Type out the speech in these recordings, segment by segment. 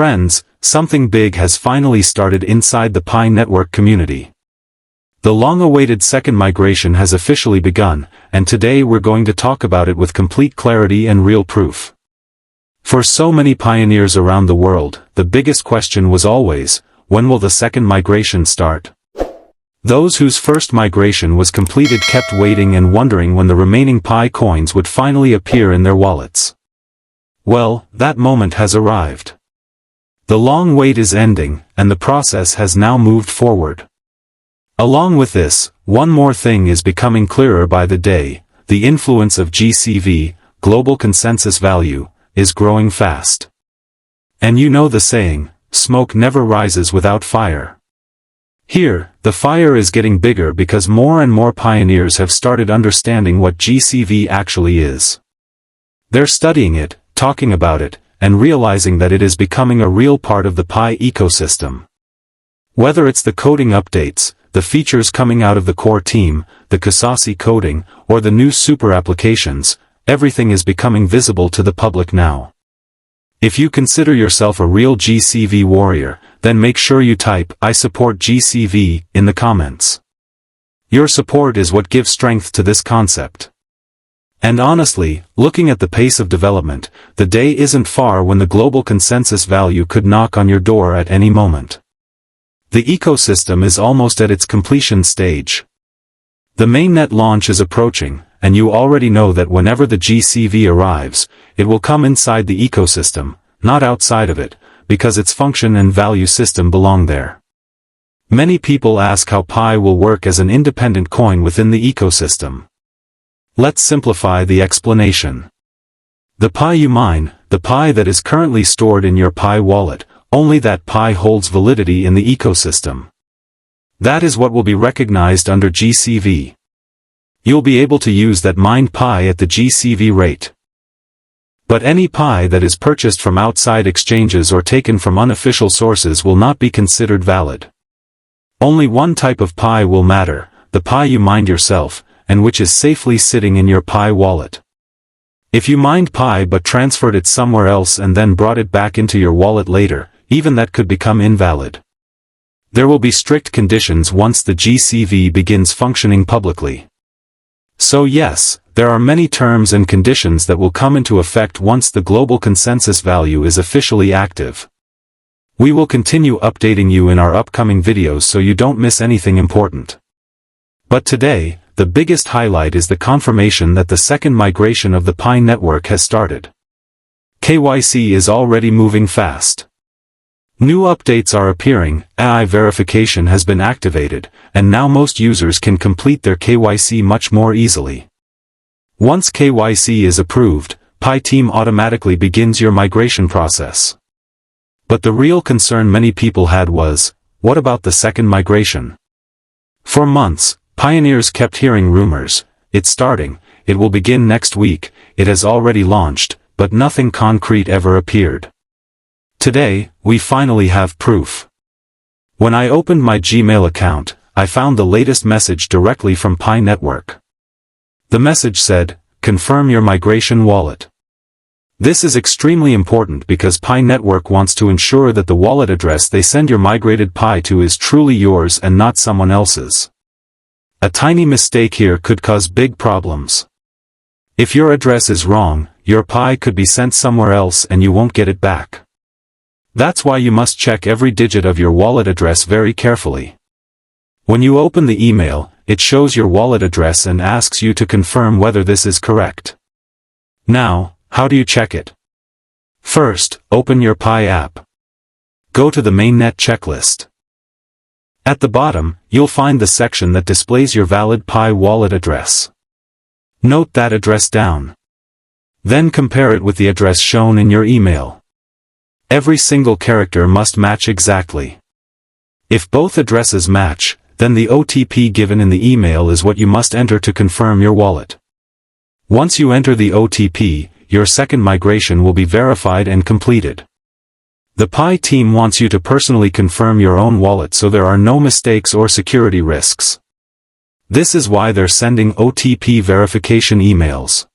Friends, something big has finally started inside the Pi network community. The long-awaited second migration has officially begun, and today we're going to talk about it with complete clarity and real proof. For so many pioneers around the world, the biggest question was always, when will the second migration start? Those whose first migration was completed kept waiting and wondering when the remaining Pi coins would finally appear in their wallets. Well, that moment has arrived. The long wait is ending, and the process has now moved forward. Along with this, one more thing is becoming clearer by the day: the influence of GCV, global consensus value, is growing fast. And you know the saying, smoke never rises without fire. Here, the fire is getting bigger because more and more pioneers have started understanding what GCV actually is. They're studying it, talking about it, and realizing that it is becoming a real part of the Pi ecosystem. Whether it's the coding updates, the features coming out of the core team, the Kasasi coding, or the new super applications, everything is becoming visible to the public now. If you consider yourself a real GCV warrior, then make sure you type "I support GCV" in the comments. Your support is what gives strength to this concept. And honestly, looking at the pace of development, the day isn't far when the global consensus value could knock on your door at any moment. The ecosystem is almost at its completion stage. The mainnet launch is approaching, and you already know that whenever the GCV arrives, it will come inside the ecosystem, not outside of it, because its function and value system belong there. Many people ask how Pi will work as an independent coin within the ecosystem. Let's simplify the explanation. The Pi you mine, the Pi that is currently stored in your Pi wallet, only that Pi holds validity in the ecosystem. That is what will be recognized under GCV. You'll be able to use that mined Pi at the GCV rate. But any Pi that is purchased from outside exchanges or taken from unofficial sources will not be considered valid. Only one type of Pi will matter, the Pi you mined yourself, and which is safely sitting in your Pi wallet. If you mined Pi but transferred it somewhere else and then brought it back into your wallet later, even that could become invalid. There will be strict conditions once the GCV begins functioning publicly. So yes, there are many terms and conditions that will come into effect once the global consensus value is officially active. We will continue updating you in our upcoming videos so you don't miss anything important. But today, the biggest highlight is the confirmation that the second migration of the Pi network has started. KYC is already moving fast. New updates are appearing, AI verification has been activated, and now most users can complete their KYC much more easily. Once KYC is approved, Pi team automatically begins your migration process. But the real concern many people had was, what about the second migration? For months, pioneers kept hearing rumors, it's starting, it will begin next week, it has already launched, but nothing concrete ever appeared. Today, we finally have proof. When I opened my Gmail account, I found the latest message directly from Pi Network. The message said, "Confirm your migration wallet." This is extremely important because Pi Network wants to ensure that the wallet address they send your migrated Pi to is truly yours and not someone else's. A tiny mistake here could cause big problems. If your address is wrong, your Pi could be sent somewhere else and you won't get it back. That's why you must check every digit of your wallet address very carefully. When you open the email, it shows your wallet address and asks you to confirm whether this is correct. Now, how do you check it? First, open your Pi app. Go to the mainnet checklist. At the bottom, you'll find the section that displays your valid Pi wallet address. Note that address down. Then compare it with the address shown in your email. Every single character must match exactly. If both addresses match, then the OTP given in the email is what you must enter to confirm your wallet. Once you enter the OTP, your second migration will be verified and completed. The Pi team wants you to personally confirm your own wallet so there are no mistakes or security risks. This is why they're sending OTP verification emails.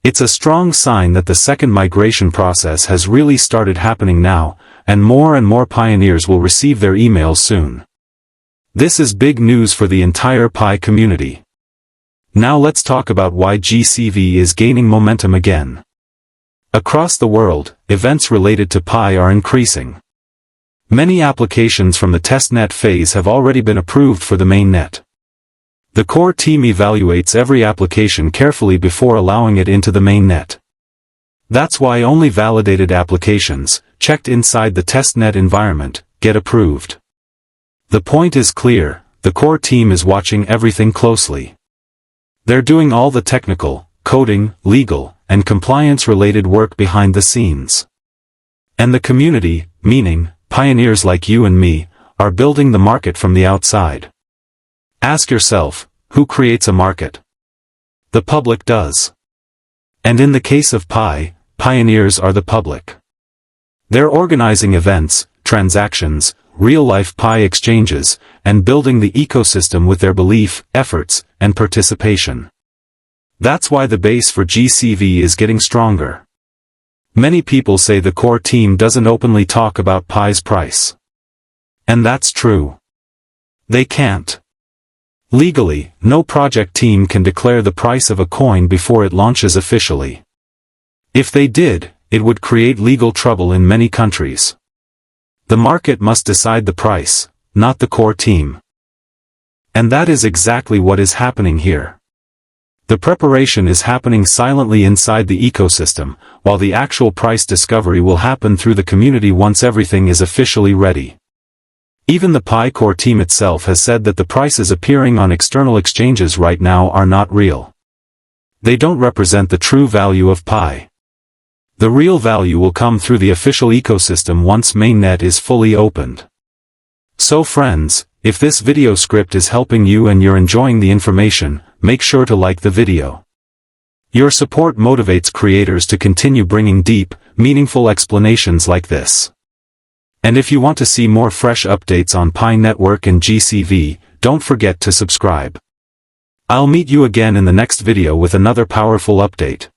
It's a strong sign that the second migration process has really started happening now, and more pioneers will receive their emails soon. This is big news for the entire Pi community. Now let's talk about why GCV is gaining momentum again. Across the world, events related to Pi are increasing. Many applications from the testnet phase have already been approved for the mainnet. The core team evaluates every application carefully before allowing it into the mainnet. That's why only validated applications, checked inside the testnet environment, get approved. The point is clear, the core team is watching everything closely. They're doing all the technical, coding, legal, and compliance-related work behind the scenes. And the community, meaning, pioneers like you and me, are building the market from the outside. Ask yourself, who creates a market? The public does. And in the case of Pi, pioneers are the public. They're organizing events, transactions, real-life Pi exchanges, and building the ecosystem with their belief, efforts, and participation. That's why the base for GCV is getting stronger. Many people say the core team doesn't openly talk about Pi's price. And that's true. They can't. Legally, no project team can declare the price of a coin before it launches officially. If they did, it would create legal trouble in many countries. The market must decide the price, not the core team. And that is exactly what is happening here. The preparation is happening silently inside the ecosystem, while the actual price discovery will happen through the community once everything is officially ready. Even the Pi core team itself has said that the prices appearing on external exchanges right now are not real. They don't represent the true value of Pi. The real value will come through the official ecosystem once mainnet is fully opened. So friends, if this video script is helping you and you're enjoying the information, make sure to like the video. Your support motivates creators to continue bringing deep, meaningful explanations like this. And if you want to see more fresh updates on Pi Network and GCV, don't forget to subscribe. I'll meet you again in the next video with another powerful update.